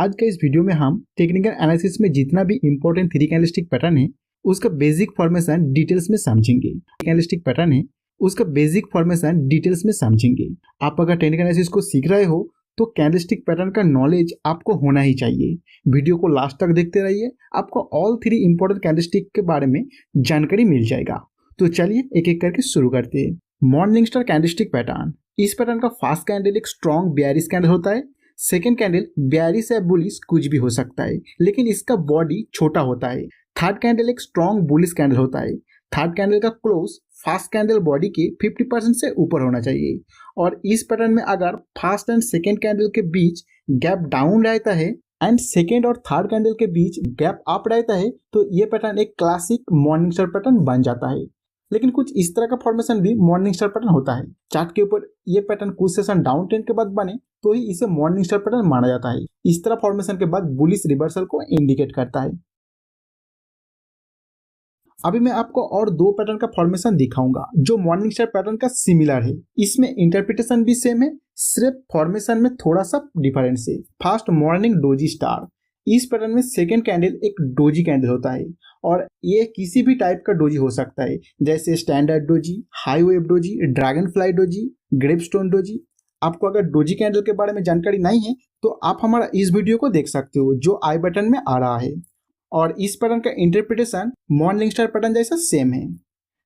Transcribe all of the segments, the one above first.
आज के इस वीडियो में हम टेक्निकल एनालिसिस में जितना भी इंपॉर्टेंट थ्री कैंडलस्टिक पैटर्न है उसका बेसिक फॉर्मेशन डिटेल्स में समझेंगे। कैंडलस्टिक पैटर्न है उसका बेसिक फॉर्मेशन डिटेल्स में समझेंगे। आप अगर टेक्निकल एनालिसिस को सीख रहे हो तो कैंडलस्टिक पैटर्न का नॉलेज आपको होना ही चाहिए। वीडियो को लास्ट तक देखते रहिए, आपको ऑल थ्री इंपॉर्टेंट कैंडलस्टिक के बारे में जानकारी मिल जाएगा। तो चलिए एक एक करके शुरू करते हैं। मॉर्निंग स्टार कैंडलस्टिक पैटर्न, इस पैटर्न का फर्स्ट कैंडल एक स्ट्रॉन्ग बेयरिश कैंडल होता है। सेकेंड कैंडल बेयरिश या बुलिश कुछ भी हो सकता है, लेकिन इसका बॉडी छोटा होता है। थर्ड कैंडल एक स्ट्रॉन्ग बुलिश कैंडल होता है। थर्ड कैंडल का क्लोज फर्स्ट कैंडल बॉडी के 50% से ऊपर होना चाहिए। और इस पैटर्न में अगर फर्स्ट एंड सेकेंड कैंडल के बीच गैप डाउन रहता है एंड सेकेंड और थर्ड कैंडल के बीच गैप अप रहता है तो ये पैटर्न एक क्लासिक मॉर्निंग स्टार पैटर्न बन जाता है। लेकिन कुछ इस तरह का फॉर्मेशन भी मॉर्निंग स्टार पैटर्न होता है। चार्ट के ऊपर ये पैटर्न कुछ सेशन डाउन ट्रेंड के बाद बने तो ही इसे मॉर्निंग स्टार पैटर्न माना जाता है। इस तरह फॉर्मेशन के बाद बुलिश रिवर्सल को इंडिकेट करता है। अभी मैं आपको और दो पैटर्न का फॉर्मेशन दिखाऊंगा जो मॉर्निंग स्टार पैटर्न का सिमिलर है। इसमें इंटरप्रिटेशन भी सेम है, सिर्फ फॉर्मेशन में थोड़ा सा डिफरेंस है। फर्स्ट मॉर्निंग डोजी स्टार, इस पैटर्न में सेकेंड कैंडल एक डोजी कैंडल होता है और ये किसी भी टाइप का डोजी हो सकता है, जैसे standard doji, high wave doji, dragonfly doji, gravestone doji. आपको अगर डोजी कैंडल के बारे में जानकारी नहीं है तो आप हमारा इस वीडियो को देख सकते हो जो आई बटन में आ रहा है। और इस पैटर्न का इंटरप्रिटेशन मॉर्निंग स्टार पैटर्न जैसा सेम है।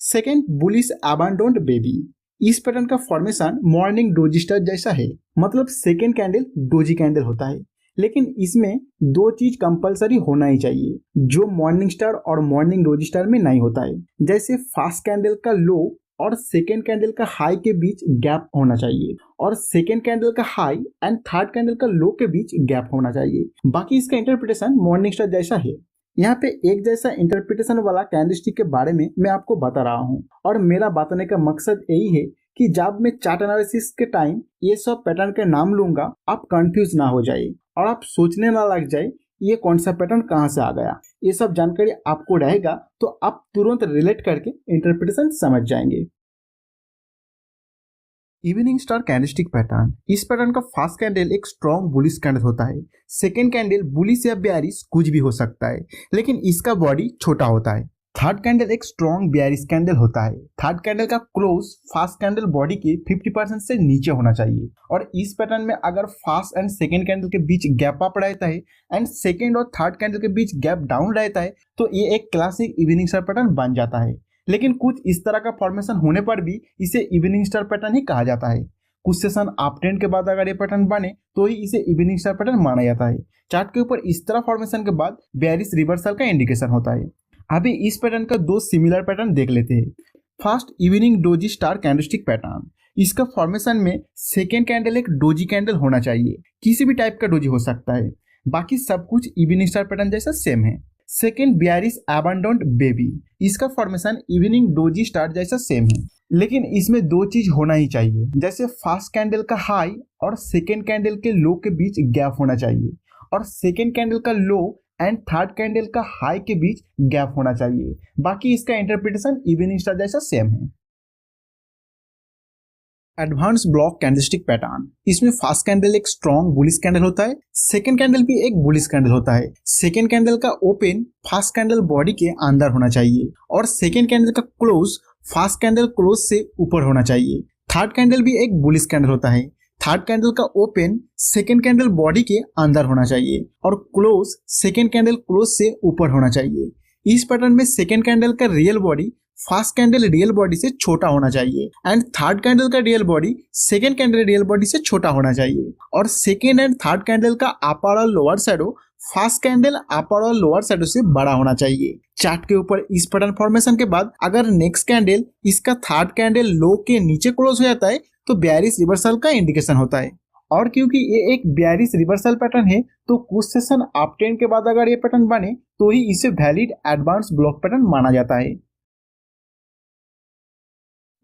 सेकेंड बुलिश अबैंडोन्ड बेबी, इस पैटर्न का फॉर्मेशन मॉर्निंग डोजी स्टार जैसा है, मतलब सेकेंड कैंडल डोजी कैंडल होता है। लेकिन इसमें दो चीज कंपलसरी होना ही चाहिए जो मॉर्निंग स्टार और मॉर्निंग डोजी स्टार में नहीं होता है, जैसे फर्स्ट कैंडल का लो और सेकेंड कैंडल का हाई के बीच गैप होना चाहिए और सेकेंड कैंडल का हाई एंड थर्ड कैंडल का लो के बीच गैप होना चाहिए। बाकी इसका इंटरप्रिटेशन मॉर्निंग स्टार जैसा है। यहाँ पे एक जैसा इंटरप्रिटेशन वाला कैंडलस्टिक के बारे में मैं आपको बता रहा हूँ और मेरा बताने का मकसद यही है कि जब मैं चार्ट एनालिसिस के टाइम ये सब पैटर्न के नाम लूंगा आप कंफ्यूज ना हो जाए और आप सोचने ना लग जाए ये कौन सा पैटर्न कहाँ से आ गया। ये सब जानकारी आपको रहेगा तो आप तुरंत रिलेट करके इंटरप्रिटेशन समझ जाएंगे। इवनिंग स्टार कैंडलस्टिक पैटर्न, इस पैटर्न का फर्स्ट कैंडल एक स्ट्रॉन्ग बुलिश कैंडल होता है। सेकेंड कैंडल बुलिश या बेयरिश कुछ भी हो सकता है, लेकिन इसका बॉडी छोटा होता है। थर्ड कैंडल एक स्ट्रॉन्ग बेयरिश कैंडल होता है। थर्ड कैंडल का क्लोज फर्स्ट कैंडल बॉडी के 50% से नीचे होना चाहिए। और इस पैटर्न में अगर फर्स्ट एंड सेकेंड कैंडल के बीच गैप अप रहता है एंड सेकेंड और थर्ड कैंडल के बीच गैप डाउन रहता है तो ये एक क्लासिक इवनिंग स्टार पैटर्न बन जाता है। लेकिन कुछ इस तरह का फॉर्मेशन होने पर भी इसे इवनिंग स्टार पैटर्न ही कहा जाता है। कुछ सेशन अप ट्रेंड के बाद अगर ये पैटर्न बने तो ही इसे इवनिंग स्टार पैटर्न माना जाता है। चार्ट के ऊपर इस तरह फॉर्मेशन के बाद बेयरिश रिवर्सल का इंडिकेशन होता है। अभी इस पैटर्न का दो सिमिलर पैटर्न देख लेते हैं। First evening doji star candlestick pattern, इसका फॉर्मेशन में सेकेंड कैंडल एक डोजी कैंडल होना चाहिए, किसी भी टाइप का डोजी हो सकता है। बाकी सब कुछ इवनिंग स्टार पैटर्न जैसा सेम है। सेकेंड बेयरिश अबैंडोन्ड बेबी, इसका फॉर्मेशन इवनिंग डोजी स्टार जैसा सेम है, लेकिन इसमें दो चीज होना ही चाहिए, जैसे फर्स्ट कैंडल का हाई और सेकेंड कैंडल के लो के बीच गैप होना चाहिए और सेकेंड कैंडल का लो एंड थर्ड कैंडल का हाई के बीच गैप होना चाहिए। बाकी इसका इंटरप्रिटेशन इवनिंग स्टार जैसा सेम है। एडवांस ब्लॉक कैंडलस्टिक पैटर्न, इसमें फर्स्ट कैंडल एक स्ट्रॉन्ग बुलिश कैंडल होता है। सेकेंड कैंडल भी एक बुलिश कैंडल होता है। सेकेंड कैंडल का ओपन फर्स्ट कैंडल बॉडी के अंदर होना चाहिए और सेकेंड कैंडल का क्लोज फर्स्ट कैंडल क्लोज से ऊपर होना चाहिए। थर्ड कैंडल भी एक बुलिश कैंडल होता है। थर्ड कैंडल का ओपन सेकेंड कैंडल बॉडी के अंदर होना चाहिए और क्लोज सेकेंड कैंडल क्लोज से ऊपर होना चाहिए। इस पैटर्न में सेकेंड कैंडल का real body first candle real body से छोटा होना चाहिए एंड थर्ड कैंडल का real body second candle real body से छोटा होना चाहिए और सेकेंड एंड थर्ड कैंडल का अपर और लोअर शैडो फर्स्ट कैंडल अपर और लोअर शैडो से बड़ा होना चाहिए। चार्ट के ऊपर इस पैटर्न फॉर्मेशन के बाद अगर नेक्स्ट कैंडल इसका थर्ड कैंडल लो के नीचे क्लोज हो जाता है तो बेयरिश रिवर्सल का इंडिकेशन होता है। और क्योंकि ये एक बेयरिश रिवर्सल पैटर्न है तो कुछ सेशन अप ट्रेंड के बाद अगर ये पैटर्न बने तो ही इसे वैलिड एडवांस ब्लॉक पैटर्न माना जाता है।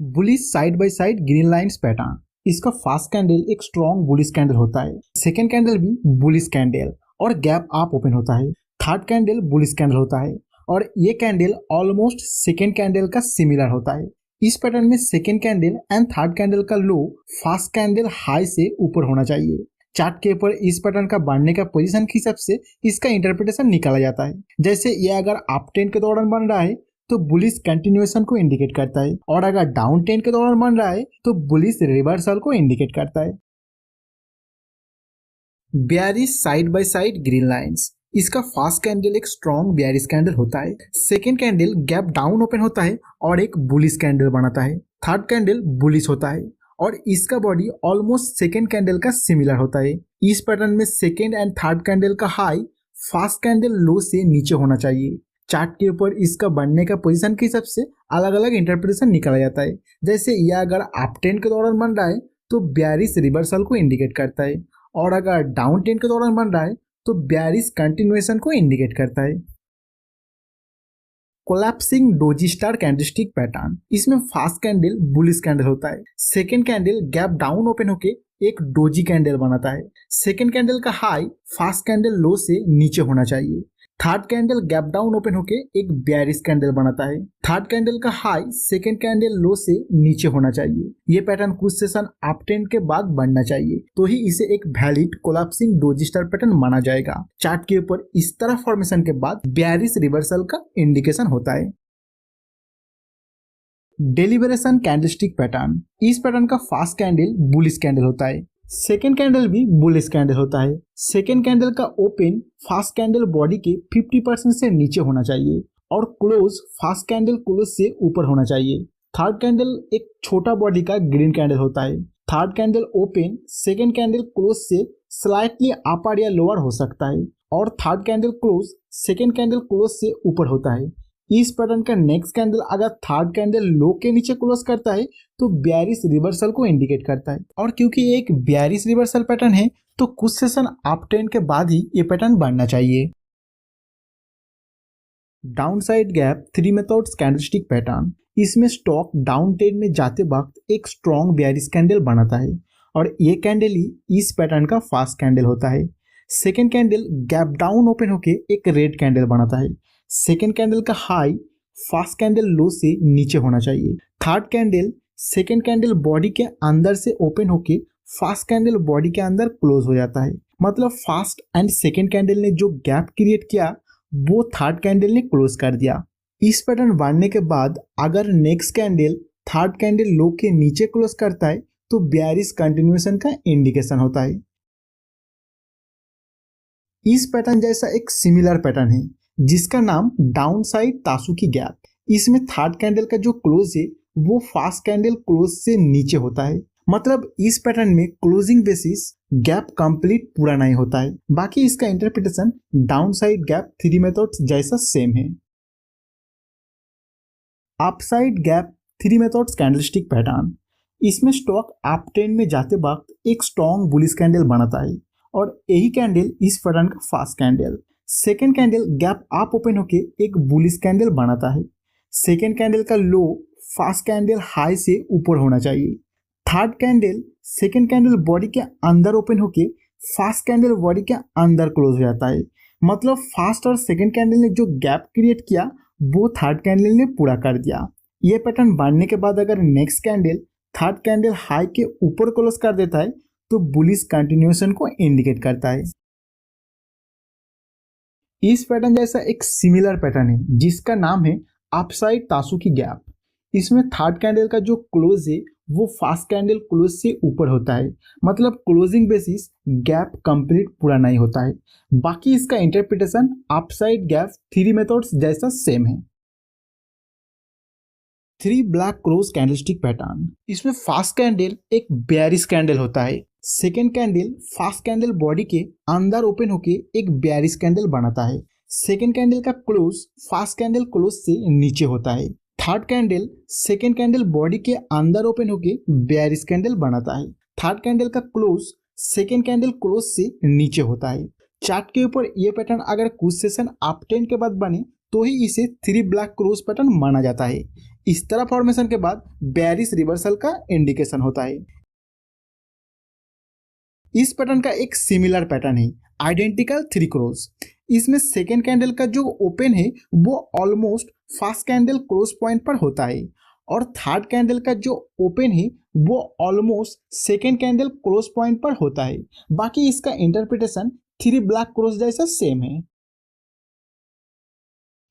Bullish side by side green lines pattern, इसका फर्स्ट कैंडल एक स्ट्रॉन्ग बुलिश कैंडल होता है। सेकेंड कैंडल भी बुलिश कैंडल और गैप अप ओपन होता है। थर्ड कैंडल बुलिश कैंडल होता है और ये कैंडल ऑलमोस्ट सेकेंड कैंडल का सिमिलर होता है। इस पैटर्न में second candle and third candle का लो फर्स्ट कैंडल हाई से ऊपर होना चाहिए। चार्ट के ऊपर इस पैटर्न का बढ़ने का पोजीशन के हिसाब से इसका इंटरप्रिटेशन निकाला जाता है। जैसे ये अगर अप ट्रेंड के दौरान बन रहा है तो बुलिश कंटिन्यूएशन को इंडिकेट करता है, और अगर डाउन ट्रेंड के दौरान बन रहा है तो बुलिश रिवर्सल को इंडिकेट करता है। Bearish side by side green lines, इसका फर्स्ट कैंडल एक स्ट्रॉन्ग बेयरिश कैंडल होता है, second candle gap down open होता है और एक बुलिश कैंडल बनाता है, थर्ड कैंडल बुलिश होता है और इसका बॉडी ऑलमोस्ट सेकेंड कैंडल का सिमिलर होता है। इस पैटर्न में सेकेंड एंड थर्ड कैंडल का हाई फर्स्ट कैंडल लो से नीचे होना चाहिए। चार्ट के ऊपर इसका बनने का पोजीशन के हिसाब से अलग अलग इंटरप्रिटेशन निकाला जाता है। जैसे यह अगर अप ट्रेंड के दौरान बन रहा है तो बेयरिश रिवर्सल को इंडिकेट करता है, और अगर डाउन ट्रेंड के दौरान बन रहा है तो बेयरिश कंटिन्यूएशन को इंडिकेट करता है। Collapsing doji star candlestick pattern, इसमें फर्स्ट कैंडल बुलिश कैंडल होता है, second candle gap down open होके एक डोजी कैंडल बनाता है, सेकेंड कैंडल का हाई फर्स्ट कैंडल लो से नीचे होना चाहिए, third candle gap down open होके एक बेयरिश कैंडल बनाता है, थर्ड कैंडल का हाई सेकेंड कैंडल लो से नीचे होना चाहिए। ये पैटर्न कुछ सेशन अप ट्रेंड के बाद बनना चाहिए, तो ही इसे एक valid collapsing doji star pattern माना जाएगा। चार्ट के ऊपर इस तरह फॉर्मेशन के बाद बेयरिश रिवर्सल का इंडिकेशन होता है। डेलिबरेशन कैंडलस्टिक पैटर्न, इस पैटर्न का फर्स्ट कैंडल बुलिश कैंडल होता है, सेकेंड कैंडल भी बुलिश कैंडल होता है, सेकेंड कैंडल का ओपन फर्स्ट कैंडल बॉडी के 50% से नीचे होना चाहिए और क्लोज फर्स्ट कैंडल क्लोज से ऊपर होना चाहिए। थर्ड कैंडल एक छोटा बॉडी का ग्रीन कैंडल होता है, third candle open second candle close से स्लाइटली अपर या लोअर हो सकता है और third candle close second candle close से ऊपर होता है। इस पैटर्न का नेक्स्ट कैंडल अगर थर्ड कैंडल लो के नीचे क्लोज करता है तो बेयरिश रिवर्सल को इंडिकेट करता है, और क्योंकि ये एक बेयरिश रिवर्सल पैटर्न है तो कुछ सेशन अप ट्रेंड के बाद ही ये पैटर्न बनना चाहिए। Down side gap 3 methods candlestick pattern, इसमें स्टॉक डाउन ट्रेंड में जाते वक्त एक स्ट्रॉन्ग बेयरिश कैंडल बनाता है और ये कैंडल ही इस पैटर्न का फर्स्ट कैंडल होता है। Second candle gap down open होके एक रेड कैंडल बनाता है, सेकेंड कैंडल का हाई फर्स्ट कैंडल लो से नीचे होना चाहिए, third candle second candle body के अंदर से ओपन होके फर्स्ट कैंडल बॉडी के अंदर क्लोज हो जाता है। मतलब फर्स्ट एंड सेकेंड कैंडल ने जो गैप क्रिएट किया वो थर्ड कैंडल ने क्लोज कर दिया। इस पैटर्न बनने के बाद अगर नेक्स्ट कैंडल थर्ड कैंडल लो के नीचे क्लोज करता है तो बेयरिश कंटिन्यूएशन का इंडिकेशन होता है। इस पैटर्न जैसा एक सिमिलर पैटर्न है जिसका नाम डाउन साइड तासुकी गैप, इसमें थर्ड कैंडल का जो क्लोज है वो फर्स्ट कैंडल क्लोज से नीचे होता है। मतलब इस पैटर्न में क्लोजिंग बेसिस गैप कंप्लीट पूरा नहीं होता है। बाकी इसका interpretation down side gap 3 methods जैसा सेम है। Upside gap 3 methods candlestick pattern, इसमें स्टॉक अप ट्रेंड में जाते वक्त एक स्ट्रॉन्ग बुलिश कैंडल बनाता है और यही कैंडल इस पैटर्न का first candle. Second candle gap up open होके एक बुलिश कैंडल बनाता है, सेकेंड कैंडल का लो फर्स्ट कैंडल हाई से ऊपर होना चाहिए, third candle second candle body के अंदर ओपन होके फर्स्ट कैंडल बॉडी के अंदर क्लोज हो जाता है। मतलब फर्स्ट और सेकेंड कैंडल ने जो गैप क्रिएट किया वो थर्ड कैंडल ने पूरा कर दिया। ये पैटर्न बनने के बाद अगर next candle third candle high के ऊपर क्लोज कर देता है तो बुलिश कंटिन्यूएशन को इंडिकेट करता है। इस पैटर्न जैसा एक सिमिलर पैटर्न है जिसका नाम है अपसाइड तासुकी गैप, इसमें थर्ड कैंडल का जो क्लोज है वो फर्स्ट कैंडल क्लोज से ऊपर होता है। मतलब क्लोजिंग बेसिस गैप कंप्लीट पूरा नहीं होता है। बाकी इसका इंटरप्रिटेशन अपसाइड गैप 3 मेथड्स जैसा सेम है। 3 ब्लैक क्रॉस कैंडलस्टिक पैटर्न, इसमें फर्स्ट कैंडल एक बेयरिश कैंडल होता है, second candle first candle body के अंदर ओपन होके एक बेयरिश कैंडल बनाता है, सेकेंड कैंडल का क्लोज फर्स्ट कैंडल क्लोज से नीचे होता है, third candle second candle body के अंदर ओपन होके बेयरिश कैंडल बनाता है, थर्ड कैंडल का क्लोज सेकेंड कैंडल क्लोज से नीचे होता है। चार्ट के ऊपर ये पैटर्न अगर कुछ सेशन अप ट्रेंड के बाद बने तो ही इसे 3 ब्लैक क्रॉस पैटर्न माना जाता है। इस तरह फॉर्मेशन के बाद बेयरिश रिवर्सल का इंडिकेशन होता है। इस पैटर्न का एक सिमिलर पैटर्न है आइडेंटिकल 3 क्रॉस, इसमें सेकेंड कैंडल का जो ओपन है वो almost first candle close point पर होता है और थर्ड कैंडल का जो ओपन है वो almost second candle close point पर होता है। बाकी इसका इंटरप्रिटेशन थ्री ब्लैक क्रॉस जैसा सेम है।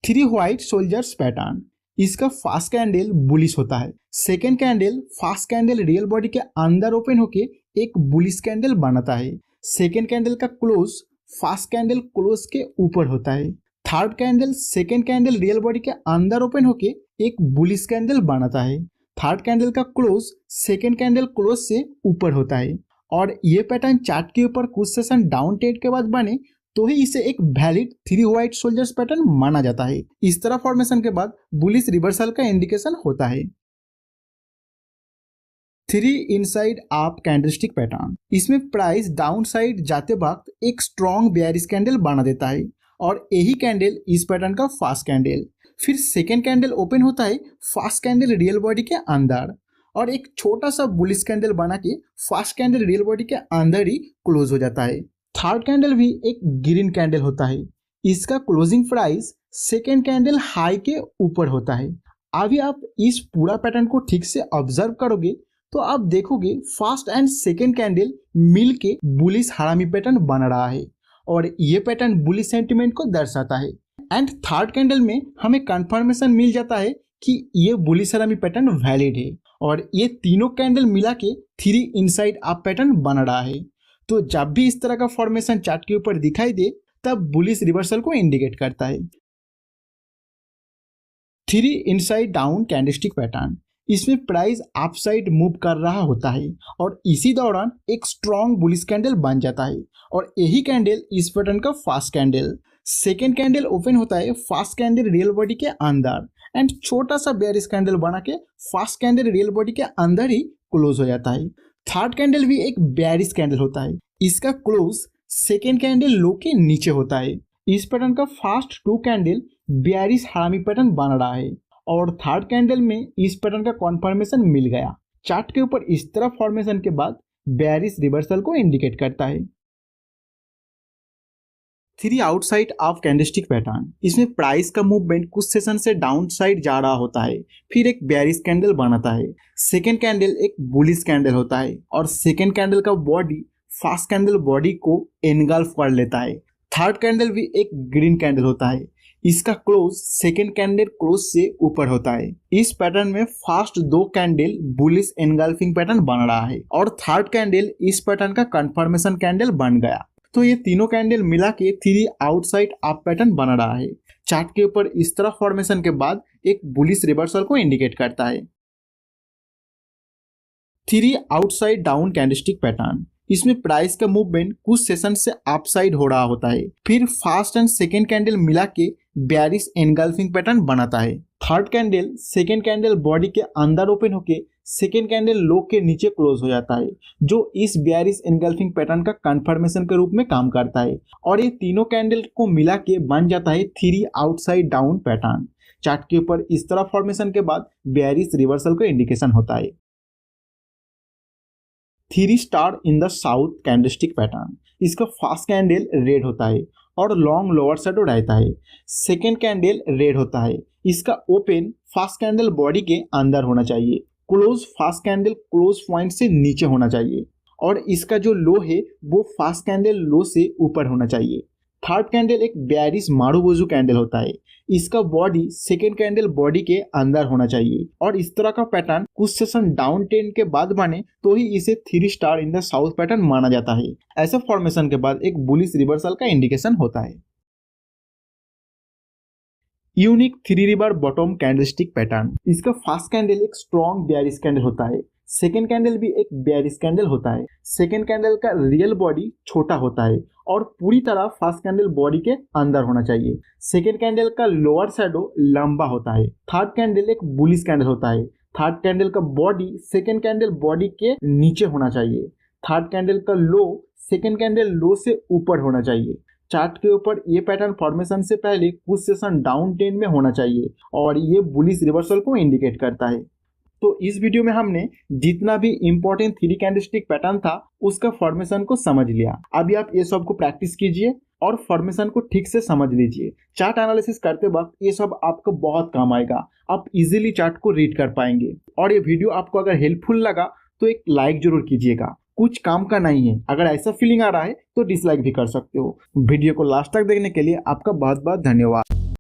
थ्री व्हाइट सोल्जर्स पैटर्न, इसका फर्स्ट कैंडल बुलिश होता है। Second candle first candle real body के अंदर ओपन होके एक बुलिश कैंडल बनाता है। सेकेंड कैंडल का क्लोज फर्स्ट कैंडल क्लोज के ऊपर होता है। Third candle second candle real body के अंदर ओपन होके एक बुलिश कैंडल बनाता है। थर्ड कैंडल का क्लोज सेकेंड कैंडल क्लोज से ऊपर होता है और ये पैटर्न चार्ट के ऊपर कुछ सेशन डाउन ट्रेड के बाद बने तो ही इसे एक valid three white soldiers pattern माना जाता है। इस तरह फॉर्मेशन के बाद बुलिश रिवर्सल का इंडिकेशन होता है। Three inside up candlestick pattern, इसमें प्राइस डाउन साइड जाते वक्त एक स्ट्रॉन्ग बेयरिश कैंडल बना देता है और यही कैंडल इस पैटर्न का फर्स्ट कैंडल। फिर सेकेंड कैंडल ओपन होता है फर्स्ट कैंडल रियल बॉडी के अंदर और एक छोटा सा बुलिश कैंडल बना के फर्स्ट कैंडल रियल बॉडी के अंदर ही क्लोज हो जाता है। थर्ड कैंडल भी एक ग्रीन कैंडल होता है। इसका closing price second candle high के ऊपर होता है। अभी आप इस पूरा पैटर्न को ठीक से ऑब्जर्व करोगे तो आप देखोगे फर्स्ट एंड सेकेंड कैंडल मिल के बुलिश हरामी पैटर्न बन रहा है और ये पैटर्न बुलिश सेंटिमेंट को दर्शाता है। एंड थर्ड कैंडल में हमें कंफर्मेशन मिल जाता है कि ये बुलिश हरामी पैटर्न वैलिड है और ये तीनों कैंडल मिला के थ्री इनसाइड अप पैटर्न बन रहा है। तो जब भी इस तरह का फॉर्मेशन चार्ट के ऊपर दिखाई दे तब बुलिश रिवर्सल को इंडिकेट करता है। Three inside down candlestick pattern, इसमें प्राइस अपसाइड मूव कर रहा होता है और इसी दौरान एक स्ट्रॉन्ग बुलिश कैंडल बन जाता है और यही कैंडल इस पैटर्न का first candle. Second candle open होता है फर्स्ट कैंडल रियल बॉडी के अंदर एंड छोटा सा बेयरिश कैंडल बना के फर्स्ट कैंडल रियल बॉडी के अंदर ही क्लोज हो जाता है। थर्ड कैंडल भी एक बेयरिश कैंडल होता है। इसका क्लोज सेकेंड कैंडल लो के नीचे होता है। इस पैटर्न का first two candle bearish harami pattern बन रहा है और थर्ड कैंडल में इस पैटर्न का कॉन्फर्मेशन मिल गया। चार्ट के ऊपर इस तरह फॉर्मेशन के बाद बेयरिश रिवर्सल को इंडिकेट करता है। Three outside of candlestick pattern, इसमें प्राइस का मूवमेंट कुछ सेशन से डाउन साइड जा रहा होता है, फिर एक बेयरिश कैंडल बनाता है। सेकेंड कैंडल एक बुलिश कैंडल होता है और सेकेंड कैंडल का बॉडी फर्स्ट कैंडल बॉडी को एनगल्फ कर लेता है। थर्ड कैंडल भी एक ग्रीन कैंडल होता है। इसका क्लोज सेकेंड कैंडल क्लोज से ऊपर होता है। इस पैटर्न में फर्स्ट दो कैंडल बुलिश एनगल्फिंग पैटर्न बन रहा है और थर्ड कैंडल इस पैटर्न का कंफर्मेशन कैंडल बन गया। तो ये तीनों कैंडल मिला के थ्री आउटसाइड अप पैटर्न बन रहा है। चार्ट के ऊपर इस तरह फॉर्मेशन के बाद एक बुलिश रिवर्सल को इंडिकेट करता है। Three outside down candlestick pattern, इसमें प्राइस का मूवमेंट कुछ सेशन से अपसाइड हो रहा होता है, फिर फर्स्ट एंड सेकेंड कैंडल मिला के बेयरिश एनगल्फिंग पैटर्न बनाता है। Third candle second candle body के अंदर ओपन होके सेकेंड कैंडल लो के नीचे क्लोज हो जाता है, जो इस बेयरिश एनगल्फिंग पैटर्न का कंफर्मेशन के रूप में काम करता है और ये तीनों कैंडल को मिला के बन जाता है three outside down pattern. Chart के ऊपर इस तरह फॉर्मेशन के बाद बेयरिश रिवर्सल का इंडिकेशन होता है। Three star in the south candlestick pattern, इसका फर्स्ट कैंडल रेड होता है और लॉन्ग लोअर शैडो रहता है। सेकेंड कैंडल रेड होता है। इसका ओपन फर्स्ट कैंडल बॉडी के अंदर होना चाहिए, close first candle close point से नीचे होना चाहिए और इसका जो लो है वो फर्स्ट कैंडल लो से ऊपर होना चाहिए। थर्ड कैंडल एक बेयरिश मारुबोजू कैंडल होता है। इसका बॉडी सेकेंड कैंडल बॉडी के अंदर होना चाहिए और इस तरह का पैटर्न कुछ सेशन डाउन ट्रेंड के बाद बने तो ही इसे three star in the south pattern माना जाता है। ऐसे फॉर्मेशन के बाद एक बुलिश रिवर्सल का इंडिकेशन होता है। Unique three river bottom candlestick pattern, इसका फर्स्ट कैंडल एक स्ट्रॉन्ग बेयरिश कैंडल होता है। सेकेंड कैंडल भी एक बेयरिश कैंडल होता है। सेकेंड कैंडल का रियल बॉडी छोटा होता है और पूरी तरह फर्स्ट कैंडल बॉडी के अंदर होना चाहिए। सेकेंड कैंडल का लोअर शैडो लंबा होता है। थर्ड कैंडल एक बुलिश कैंडल होता है। थर्ड कैंडल का बॉडी सेकेंड कैंडल बॉडी के नीचे होना चाहिए। थर्ड कैंडल का लो सेकेंड कैंडल लो से ऊपर होना चाहिए। चार्ट के ऊपर ये पैटर्न फॉर्मेशन से पहले कुछ सेशन डाउन ट्रेंड में होना चाहिए और ये बुलिश रिवर्सल को इंडिकेट करता है। तो इस वीडियो में हमने जितना भी इम्पोर्टेंट थ्री कैंडलस्टिक पैटर्न था उसका फॉर्मेशन को समझ लिया। अभी आप ये सब को प्रैक्टिस कीजिए और फॉर्मेशन को ठीक से समझ लीजिए। चार्ट एनालिसिस करते वक्त ये सब आपको बहुत काम आएगा, आप इजीली चार्ट को रीड कर पाएंगे। और ये वीडियो आपको अगर हेल्पफुल लगा तो एक लाइक जरूर कीजिएगा, कुछ काम का नहीं है। अगर ऐसा फीलिंग आ रहा है तो डिसलाइक भी कर सकते हो। वीडियो को लास्ट तक देखने के लिए आपका बहुत बहुत धन्यवाद।